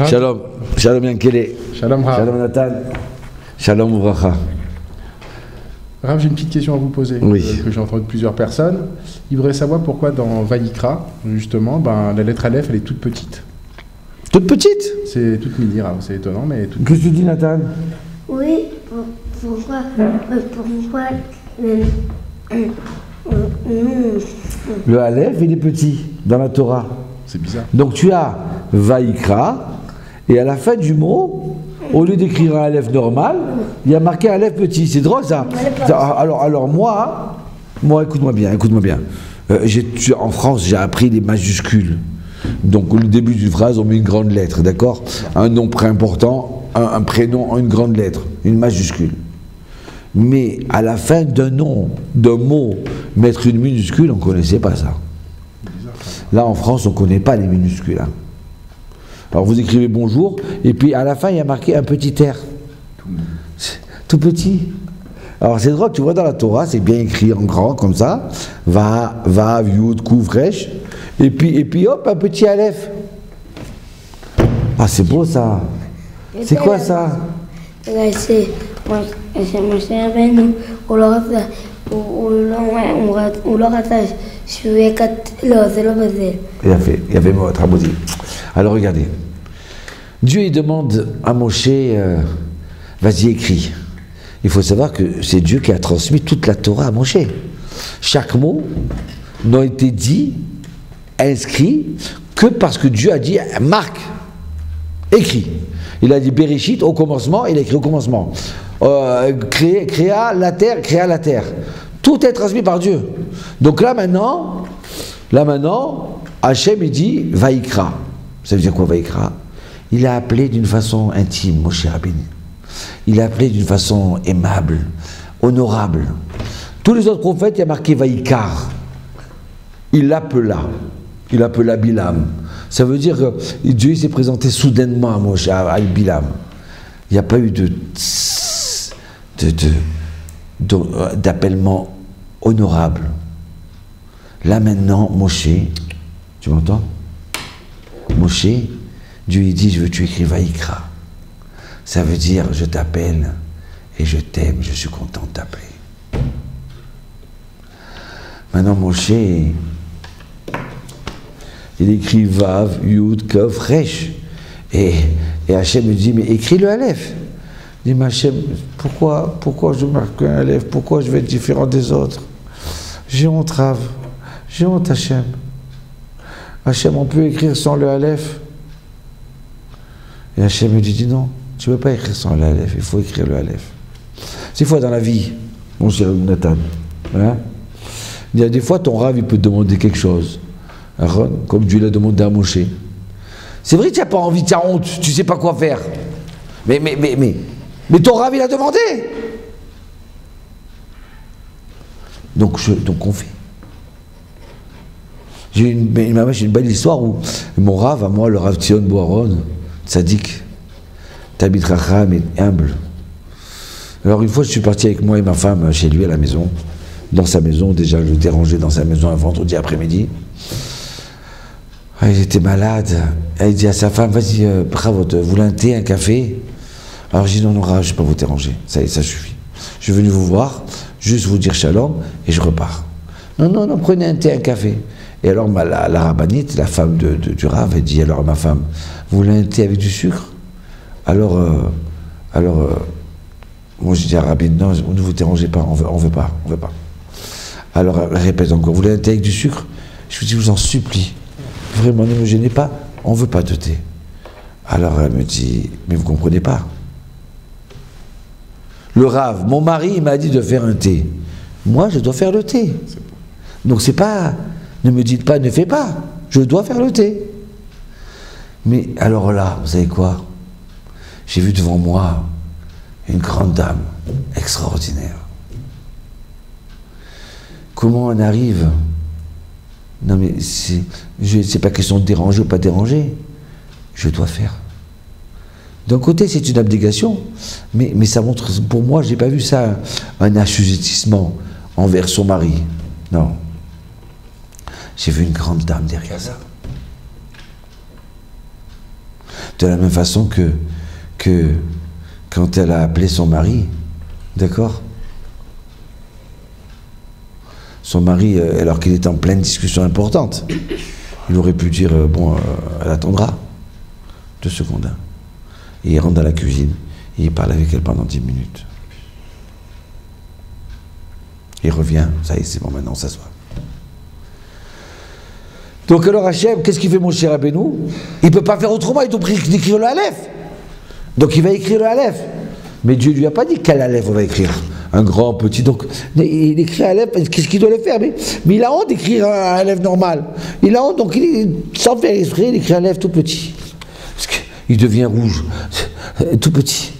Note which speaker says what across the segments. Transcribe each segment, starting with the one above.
Speaker 1: Shalom. Shalom Yankele.
Speaker 2: Shalom Rav.
Speaker 1: Shalom Nathan. Shalom Uvracha.
Speaker 2: Rav, j'ai une petite question à vous poser,
Speaker 1: Oui.
Speaker 2: Que j'ai entendu de plusieurs personnes. Ils voudraient savoir pourquoi dans Vayikra, justement, la lettre Aleph, elle est toute petite.
Speaker 1: Toute petite?
Speaker 2: C'est toute mini, Rav, c'est étonnant, mais toute
Speaker 1: Qu'est-ce que tu dis, Nathan?
Speaker 3: Oui, pourquoi
Speaker 1: Le Aleph, il est petit dans la Torah.
Speaker 2: c'est bizarre.
Speaker 1: Donc tu as Vaïkra, et à la fin du mot, au lieu d'écrire un Aleph normal, il y a marqué un Aleph petit. C'est drôle ça. Alors moi, écoute-moi bien. En France, j'ai appris les majuscules. Donc au début d'une phrase, on met une grande lettre, d'accord? Un nom important, un prénom, une grande lettre, une majuscule. Mais à la fin d'un nom, d'un mot, mettre une minuscule, on ne connaissait pas ça. Là en France, on ne connaît pas les minuscules. Hein. Alors vous écrivez bonjour, et puis à la fin, il y a marqué un petit R. Tout petit. Alors c'est drôle, tu vois dans la Torah, c'est bien écrit en grand, comme ça. Va, Yud, Kouf, Resh. Et puis hop, un petit Aleph. Ah, c'est beau ça. C'est quoi ça?
Speaker 3: C'est Moshe Rabbeinu, הוא לא רצה שהוא יהיה לא, זה לא בזה.
Speaker 1: Il y avait mot, Traboudi. Alors regardez. Dieu il demande à Moshe, vas-y écris. Il faut savoir que c'est Dieu qui a transmis toute la Torah à Moshe. Chaque mot n'a été dit, inscrit, que parce que Dieu a dit, marque, écrit. Il a dit Bereshit au commencement, il a écrit au commencement. Créa la terre. Tout est transmis par Dieu. Donc là maintenant, Hachem il dit Vaïkra. Ça veut dire quoi Vaïkra? Il a appelé d'une façon intime, Moshe Rabbeinu. Il a appelé d'une façon aimable, honorable. Tous les autres prophètes, il y a marqué Vaïkar. Il l'appela Bilam. Ça veut dire que Dieu s'est présenté soudainement à Moshe, à Bilam. Il n'y a pas eu d'appellement honorable. Là maintenant, Moshe, tu m'entends? Moshe, Dieu il dit, je veux que tu écrives Vaïkra. Ça veut dire, je t'appelle et je t'aime, je suis content de t'appeler. Maintenant, Moshe, il écrit Vav, Yud, Kov, Resh. Et Hachem me dit, mais écris le Aleph. Il dit, mais Hachem, pourquoi je marque un Aleph? Pourquoi je vais être différent des autres? J'ai honte, Rav. J'ai honte, Hachem. Hachem, on peut écrire sans le Aleph? Et Hachem me dit, non, tu ne peux pas écrire sans le Aleph, il faut écrire le Aleph. C'est fois dans la vie, mon cher Nathan. Hein? Il y a des fois, ton Rav, il peut te demander quelque chose. Comme Dieu l'a demandé à Moshe. C'est vrai que tu n'as pas envie, tu as honte, tu ne sais pas quoi faire. Mais ton Rav, il a demandé. Donc on fait. J'ai une belle histoire où mon Rav, à moi, le Rav Tzion Boaron, tzaddik, Tabit Racham et humble. Alors une fois, je suis parti avec moi et ma femme chez lui à la maison. Dans sa maison, déjà, je l'étais rangé dans sa maison un vendredi après-midi. Il était malade. Il dit à sa femme, vas-y, bravo, vous voulez un thé, un café? Alors je dis, non, je ne vais pas vous déranger. Ça suffit. Je suis venu vous voir, juste vous dire shalom, et je repars. Non, prenez un thé, un café. Et alors la rabbinite, la femme du Rav, elle dit alors à ma femme, vous voulez un thé avec du sucre? Alors moi je dis à la rabbinite, non, ne vous dérangez pas, on veut pas. Alors elle répète encore, vous voulez un thé avec du sucre? Je vous dis, je vous en supplie. Vraiment, ne me gênez pas, on ne veut pas de thé. Alors elle me dit, mais vous ne comprenez pas. Le Rav, mon mari, il m'a dit de faire un thé. Moi, je dois faire le thé. Donc c'est pas, ne me dites pas, ne fais pas. Je dois faire le thé. Mais alors là, vous savez quoi? J'ai vu devant moi une grande dame extraordinaire. Comment on arrive? Non mais c'est pas question de déranger ou pas déranger. Je dois faire. D'un côté c'est une abnégation, mais ça montre, pour moi j'ai pas vu ça un assujettissement envers son mari. Non. J'ai vu une grande dame derrière ça. De la même façon que quand elle a appelé son mari, d'accord? Son mari, alors qu'il était en pleine discussion importante, il aurait pu dire, bon, elle attendra 2 secondes. Hein. Et il rentre dans la cuisine, et il parle avec elle pendant 10 minutes. Il revient, ça y est, c'est bon, maintenant on s'assoit. Donc alors Hachem, qu'est-ce qu'il fait mon cher Rabbeinu? Il ne peut pas faire autrement, il doit écrire le Aleph. Donc il va écrire le Aleph. Mais Dieu ne lui a pas dit quel Aleph on va écrire. Un grand, petit, donc il écrit un Aleph, qu'est-ce qu'il doit le faire? Mais il a honte d'écrire un Aleph normal. Il a honte, donc sans faire exprès, il écrit un Aleph tout petit. Parce qu'il devient rouge, tout petit.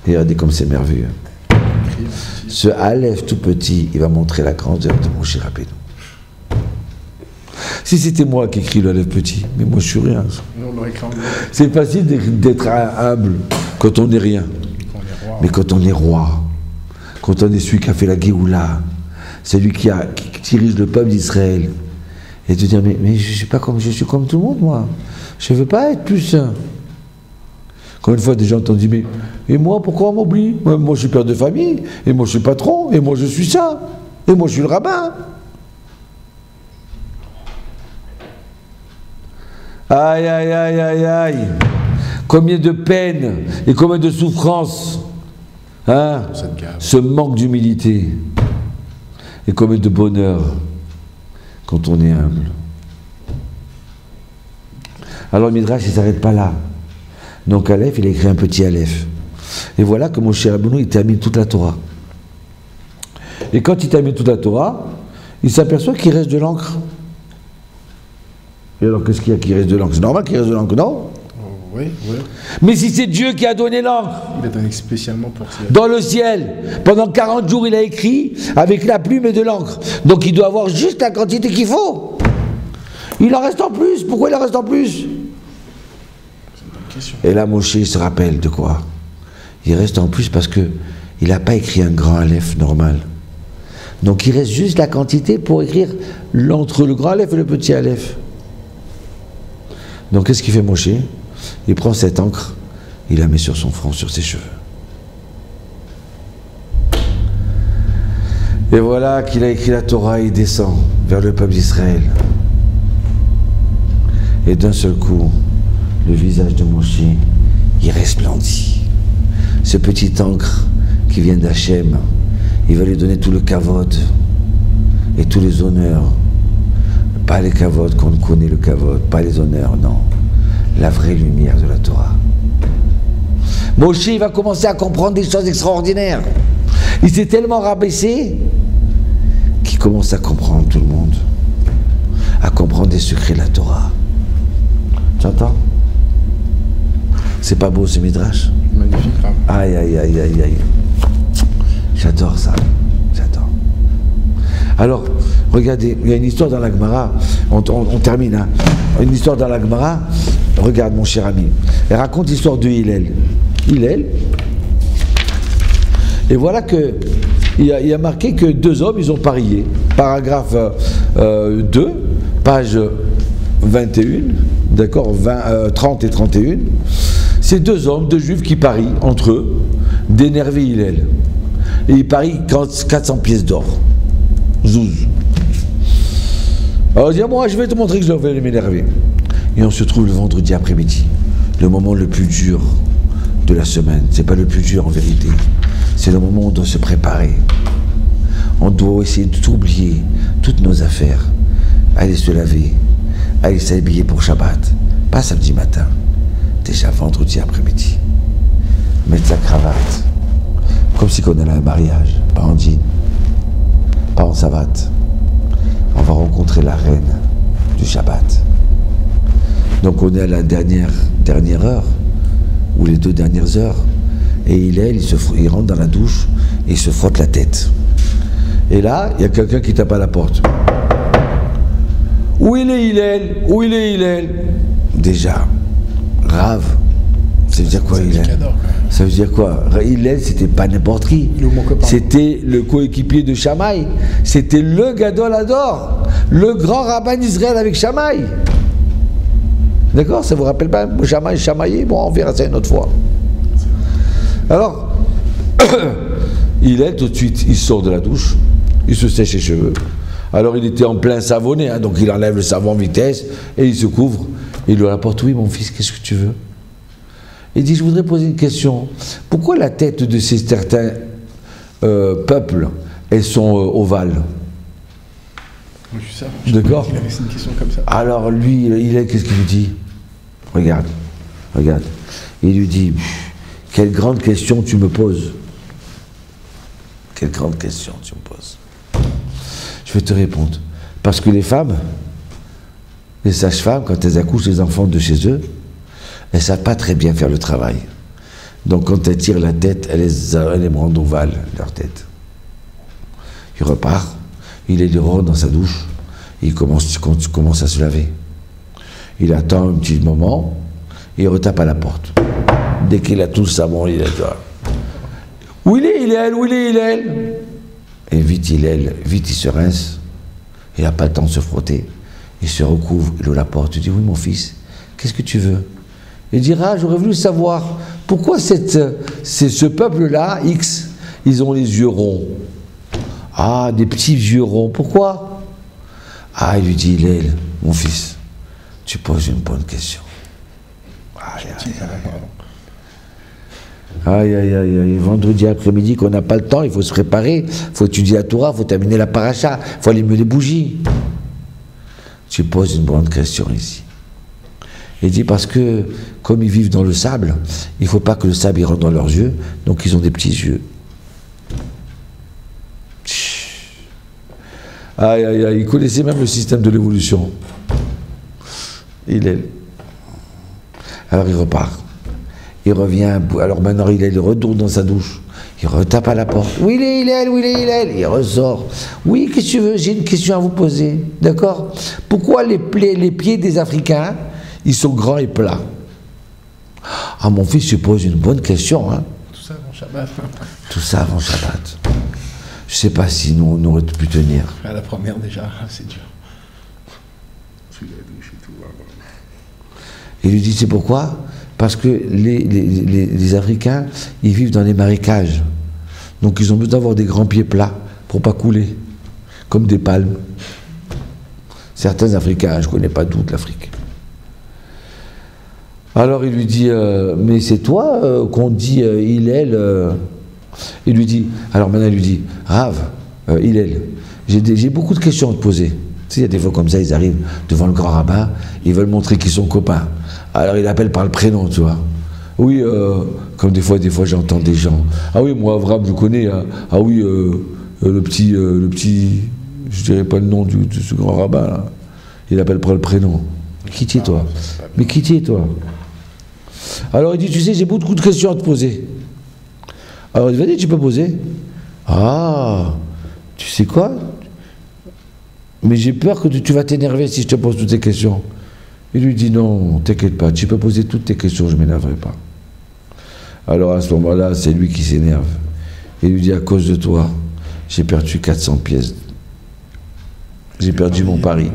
Speaker 1: Et regardez comme c'est merveilleux. Ce Aleph tout petit, il va montrer la grandeur de mon cher Rabbeinu. Si c'était moi qui écris le Aleph petit, mais moi je suis rien. C'est facile d'être humble quand on n'est rien. Mais quand on est roi, quand on est celui qui a fait la Géoula, celui qui dirige le peuple d'Israël, et de dire mais je suis comme tout le monde moi, je ne veux pas être plus saint. Combien de fois des gens t'ont dit mais et moi pourquoi on m'oublie? Moi je suis père de famille, et moi je suis patron, et moi je suis ça, et moi je suis le rabbin. Aïe, aïe, aïe, aïe, aïe. Combien de peines et combien de souffrances, hein, ce manque d'humilité. Et combien de bonheur quand on est humble. Alors le Midrash, il ne s'arrête pas là. Donc Aleph, il a écrit un petit Aleph. Et voilà que mon cher Rabbeinu, il termine toute la Torah. Et quand il termine toute la Torah, il s'aperçoit qu'il reste de l'encre. Et alors, qu'est-ce qu'il y a qui reste de l'encre? C'est normal qu'il reste de l'encre, non?
Speaker 2: Oui, oui.
Speaker 1: Mais si c'est Dieu qui a donné l'encre,
Speaker 2: il a donné spécialement pour ça.
Speaker 1: Dans le ciel, pendant 40 jours, il a écrit avec la plume et de l'encre. Donc il doit avoir juste la quantité qu'il faut. Il en reste en plus. Pourquoi il en reste en plus? C'est une bonne question. Et là, Moshe se rappelle de quoi? Il reste en plus parce que il n'a pas écrit un grand Aleph normal. Donc il reste juste la quantité pour écrire entre le grand Aleph et le petit Aleph. Donc qu'est-ce qu'il fait Moshe? Il prend cette encre, il la met sur son front, sur ses cheveux. Et voilà qu'il a écrit la Torah, il descend vers le peuple d'Israël. Et d'un seul coup, le visage de Moshe, il resplendit. Ce petit encre qui vient d'Hachem, il va lui donner tout le kavod et tous les honneurs. Pas les kavod qu'on connaît, le kavod, pas les honneurs, non. La vraie lumière de la Torah. Moshe, il va commencer à comprendre des choses extraordinaires. Il s'est tellement rabaissé qu'il commence à comprendre tout le monde. À comprendre des secrets de la Torah. Tu entends? C'est pas beau ce midrash?
Speaker 2: Magnifique, Rav.
Speaker 1: Aïe, aïe, aïe, aïe, aïe. J'adore ça. J'adore. Alors, regardez, il y a une histoire dans la Gemara, on termine, hein. Une histoire dans la Gemara, regarde mon cher ami, elle raconte l'histoire de Hillel. Hillel, et voilà que il y a marqué que 2 hommes, ils ont parié. Paragraphe 2, page 21, d'accord, 30 et 31. C'est 2 hommes, 2 juifs qui parient entre eux d'énerver Hillel. Et ils parient 400 pièces d'or. Zouz. Alors dis moi je vais te montrer que je vais m'énerver. Et on se trouve le vendredi après-midi, le moment le plus dur de la semaine. C'est pas le plus dur en vérité, c'est le moment où on doit se préparer. On doit essayer d'oublier toutes nos affaires, aller se laver, aller s'habiller pour Shabbat, pas samedi matin, déjà vendredi après-midi. Mettre sa cravate, comme si on allait à un mariage, pas en jean, pas en savate. On va rencontrer la reine du Shabbat. Donc on est à la dernière heure, ou les 2 dernières heures, et il rentre dans la douche, et il se frotte la tête. Et là, il y a quelqu'un qui tape à la porte. Où il est Hillel? Où il est Hillel? Déjà, Rav, ça veut dire quoi Hillel? Ça veut dire quoi? Hillel, c'était pas n'importe qui. C'était le coéquipier de Shammai. C'était le Gadol Hador, le grand rabbin d'Israël avec Shammai. D'accord? Ça vous rappelle pas chamailler? Bon, on verra ça une autre fois. Alors, il est tout de suite, il sort de la douche, il se sèche les cheveux. Alors il était en plein savonné, hein, donc il enlève le savon en vitesse et il se couvre. Il lui rapporte, oui mon fils, qu'est-ce que tu veux? Il dit, je voudrais poser une question. Pourquoi la tête de ces certains peuples, elles sont ovales? D'accord?
Speaker 2: Il avait une question comme ça.
Speaker 1: Alors lui, qu'est-ce qu'il lui dit? Regarde, regarde. Il lui dit, quelle grande question tu me poses. Quelle grande question tu me poses. Je vais te répondre. Parce que les femmes, les sages-femmes, quand elles accouchent les enfants de chez eux, elles ne savent pas très bien faire le travail. Donc quand elles tirent la tête, elles les rendent ovales, leur tête. Il repart, il est dehors dans sa douche, il commence à se laver. Il attend un petit moment, il retape à la porte. Dès qu'il a tout le savon, il est là. Où il est, il est elle, où il est, il est elle. Et vite il se rince, il n'a pas le temps de se frotter, il se recouvre, il ouvre la porte, il dit, oui mon fils, qu'est-ce que tu veux? Il dira, j'aurais voulu savoir, pourquoi ce peuple-là, X, ils ont les yeux ronds? Ah, des petits yeux ronds, pourquoi? Ah, il lui dit, Hillel, mon fils, tu poses une bonne question. Aïe, aïe, aïe, aïe, vendredi après-midi qu'on n'a pas le temps, il faut se préparer, il faut étudier la Torah, il faut terminer la paracha, il faut allumer les bougies. Tu poses une bonne question ici. Il dit parce que, comme ils vivent dans le sable, il ne faut pas que le sable rentre dans leurs yeux, donc ils ont des petits yeux. Aïe, aïe, aïe, il connaissait même le système de l'évolution. Il est. Alors il repart. Il revient, alors maintenant il retourne dans sa douche, il retape à la porte. Oui, il est, il ressort. Oui, qu'est-ce que tu veux? J'ai une question à vous poser, d'accord? Pourquoi les pieds des Africains, ils sont grands et plats? Ah, mon fils, tu poses une bonne question, hein?
Speaker 2: Tout ça avant Shabbat.
Speaker 1: Tout ça avant Shabbat. Je sais pas si nous, on aurait pu tenir.
Speaker 2: À la première déjà, c'est dur. Sous la douche et tout.
Speaker 1: Il lui dit, c'est pourquoi? Parce que les Africains, ils vivent dans les marécages. Donc ils ont besoin d'avoir des grands pieds plats pour ne pas couler, comme des palmes. Certains Africains, je ne connais pas toute l'Afrique. Alors il lui dit, mais c'est toi qu'on dit Hillel Il lui dit, alors maintenant il lui dit, Rav, Hillel, j'ai beaucoup de questions à te poser. Tu sais, il y a des fois comme ça, ils arrivent devant le grand rabbin, ils veulent montrer qu'ils sont copains. Alors il appelle par le prénom, tu vois. Oui, comme des fois j'entends des gens. Ah oui, moi Avram, je connais. Ah oui, le petit, je dirais pas le nom de ce grand rabbin là. Il appelle par le prénom. Qui t'es toi? Mais qui t'es toi? Alors il dit, tu sais, j'ai beaucoup de questions à te poser. Alors il dit, vas-y, tu peux poser. Ah, tu sais quoi? Mais j'ai peur que tu vas t'énerver si je te pose toutes ces questions. Il lui dit, non, t'inquiète pas, tu peux poser toutes tes questions, je ne m'énerverai pas. Alors à ce moment-là, c'est lui qui s'énerve. Il lui dit, à cause de toi, j'ai perdu 400 pièces. J'ai perdu mon pari.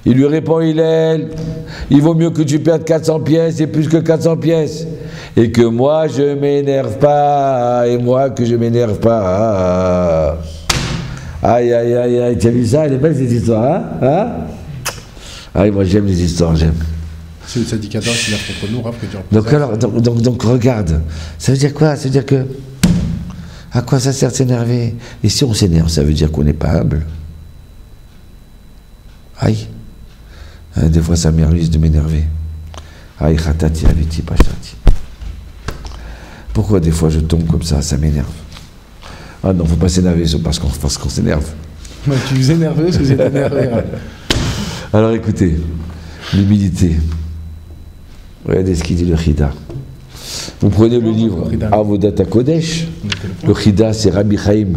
Speaker 1: Il lui répond, il vaut mieux que tu perdes 400 pièces et plus que 400 pièces. Et que moi, je ne m'énerve pas. Et moi, que je ne m'énerve pas. Aïe, aïe, aïe, aïe, tu as vu ça? Elle est belle cette histoire, hein? Ah, moi j'aime les histoires, j'aime.
Speaker 2: C'est le syndicateur qui l'a contre nous, Raph, que tu en
Speaker 1: donc regarde, ça veut dire quoi? Ça veut dire que, à quoi ça sert de s'énerver? Et si on s'énerve, ça veut dire qu'on n'est pas humble. Aïe, des fois ça m'énerve de m'énerver. Aïe, khatati, aviti, pachati. Pourquoi des fois je tombe comme ça m'énerve? Ah non, faut pas s'énerver, c'est parce qu'on s'énerve.
Speaker 2: Ouais, tu vous énerves, parce que vous êtes énervé.
Speaker 1: Alors écoutez, l'humilité. Regardez ce qu'il dit le Chida. Vous prenez le livre Avodat HaKodesh. Le Chida, c'est Rabbi Chaim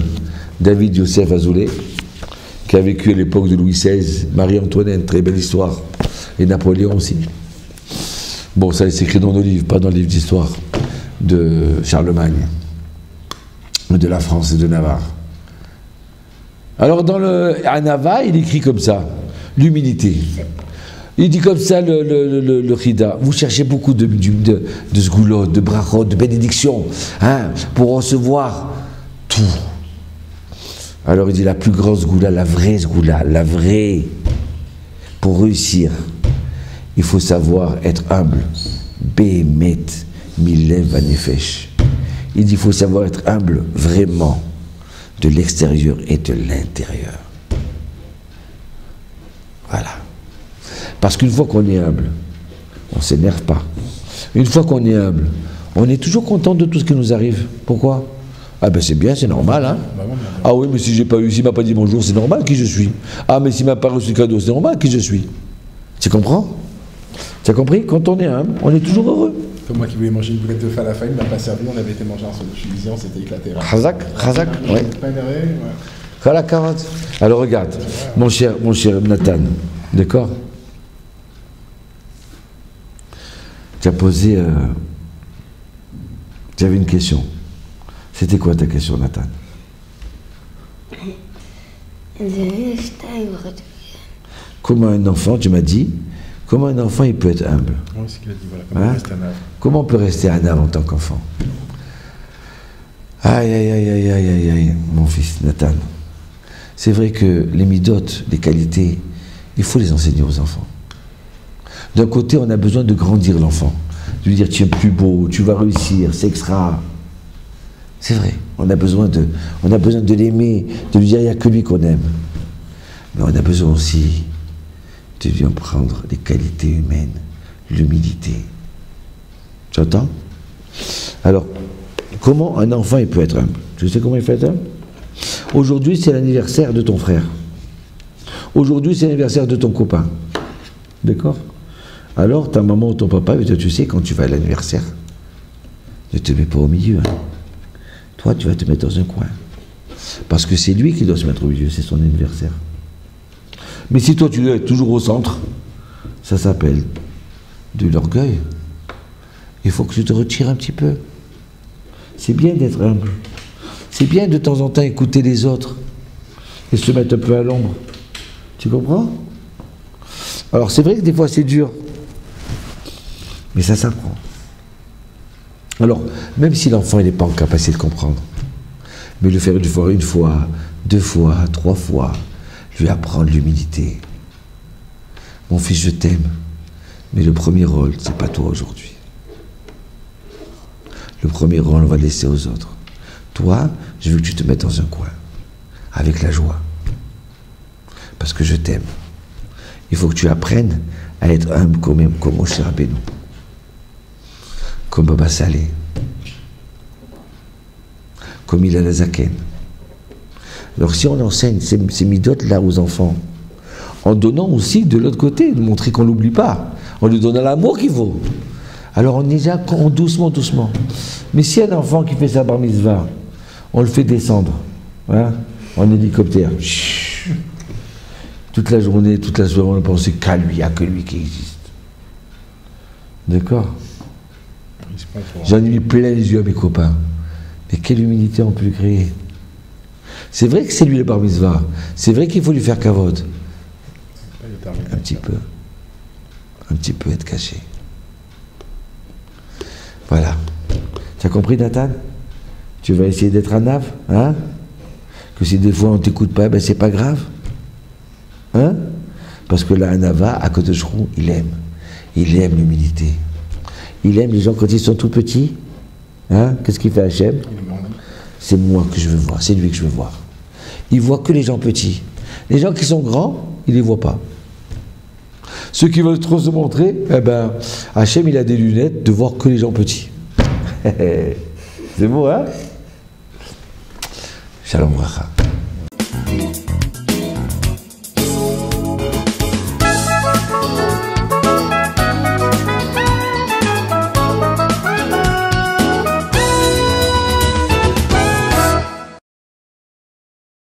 Speaker 1: David Yosef Azoulay, qui a vécu à l'époque de Louis XVI, Marie-Antoinette, très belle histoire, et Napoléon aussi. Bon, ça c'est écrit dans nos livres, pas dans le livre d'histoire de Charlemagne, de la France et de Navarre. Alors dans le Anava, il écrit comme ça, l'humilité. Il dit comme ça le Chida, vous cherchez beaucoup de sgoulot, de brachot, de bénédiction, hein, pour recevoir tout. Alors il dit la plus grande sgoula, la vraie, pour réussir, il faut savoir être humble. Behemet, milev vanefesh. Il dit il faut savoir être humble vraiment, de l'extérieur et de l'intérieur. Voilà. Parce qu'une fois qu'on est humble, on ne s'énerve pas. Une fois qu'on est humble, on est toujours content de tout ce qui nous arrive. Pourquoi? Ah ben c'est bien, c'est normal. Hein? Ah oui, mais si j'ai pas eu, s'il m'a pas dit bonjour, c'est normal qui je suis. Ah mais s'il m'a pas reçu cadeau, c'est normal qui je suis. Tu comprends? Tu as compris? Quand on est humble, on est toujours heureux.
Speaker 2: Comme moi qui voulais manger une boulette de falafel, il m'a pas servi, on avait été manger un sandwich tunisien, c'était éclaté.
Speaker 1: Khazak, ouais.
Speaker 2: Pas énervé, ouais.
Speaker 1: Khala carotte. Alors regarde, mon cher Nathan, d'accord? Tu as posé. Tu avais une question. C'était quoi ta question, Nathan? Comment un enfant, tu m'as dit, comment un enfant il peut être humble?
Speaker 2: Oui, c'est ce qu'il a dit, voilà.
Speaker 1: Comment on peut rester un âme en tant qu'enfant? Aïe, aïe, aïe, aïe, aïe, aïe, aïe, mon fils Nathan. C'est vrai que les midotes, les qualités, il faut les enseigner aux enfants. D'un côté, on a besoin de grandir l'enfant, de lui dire tu es plus beau, tu vas réussir, c'est extra. C'est vrai, on a besoin de l'aimer, de lui dire il n'y a que lui qu'on aime. Mais on a besoin aussi de lui apprendre les qualités humaines, l'humilité. Tu entends? Alors, comment un enfant il peut être humble? Tu sais comment il peut être humble? Aujourd'hui, c'est l'anniversaire de ton frère. Aujourd'hui, c'est l'anniversaire de ton copain. D'accord? Alors, ta maman ou ton papa, tu sais, quand tu vas à l'anniversaire, ne te mets pas au milieu. Hein. Toi, tu vas te mettre dans un coin. Parce que c'est lui qui doit se mettre au milieu, c'est son anniversaire. Mais si toi, tu dois être toujours au centre, ça s'appelle de l'orgueil. Il faut que tu te retires un petit peu. C'est bien d'être humble. C'est bien de temps en temps écouter les autres et se mettre un peu à l'ombre. Tu comprends? Alors c'est vrai que des fois c'est dur, mais ça s'apprend. Alors, même si l'enfant n'est pas en capacité de comprendre, mais le faire une fois, 2 fois, 3 fois, lui apprendre l'humilité. Mon fils, je t'aime, mais le premier rôle, c'est pas toi aujourd'hui. Le premier rôle, on va le laisser aux autres. Toi, je veux que tu te mettes dans un coin, avec la joie. Parce que je t'aime. Il faut que tu apprennes à être humble comme Moshe Rabbeinu. Comme Baba Saleh. Comme Hillel HaZaken. Alors si on enseigne ces midotes là aux enfants, en donnant aussi de l'autre côté, de montrer qu'on ne l'oublie pas, en lui donnant l'amour qu'il vaut. Alors on y va doucement. Mais si un enfant qui fait sa bar mitzvah, on le fait descendre, hein, en hélicoptère, toute la journée, toute la soirée, on pense qu'à lui, il n'y a que lui qui existe. D'accord? J'en ai mis plein les yeux à mes copains. Mais quelle humilité on peut lui créer? C'est vrai que c'est lui le bar mitzvah. C'est vrai qu'il faut lui faire kavod. Un petit peu être caché. Voilà. Tu as compris, Nathan? Tu vas essayer d'être un ave, hein? Que si des fois on ne t'écoute pas, ben c'est pas grave. Hein? Parce que là, un ava, à côté de Shrou, il aime l'humilité. Il aime les gens quand ils sont tout petits. Hein? Qu'est-ce qu'il fait Hachem? C'est moi que je veux voir, c'est lui que je veux voir. Il voit que les gens petits. Les gens qui sont grands, il ne les voit pas. Ceux qui veulent trop se montrer, eh ben, Hachem, il a des lunettes de voir que les gens petits. C'est beau, hein? Shalom Bracha.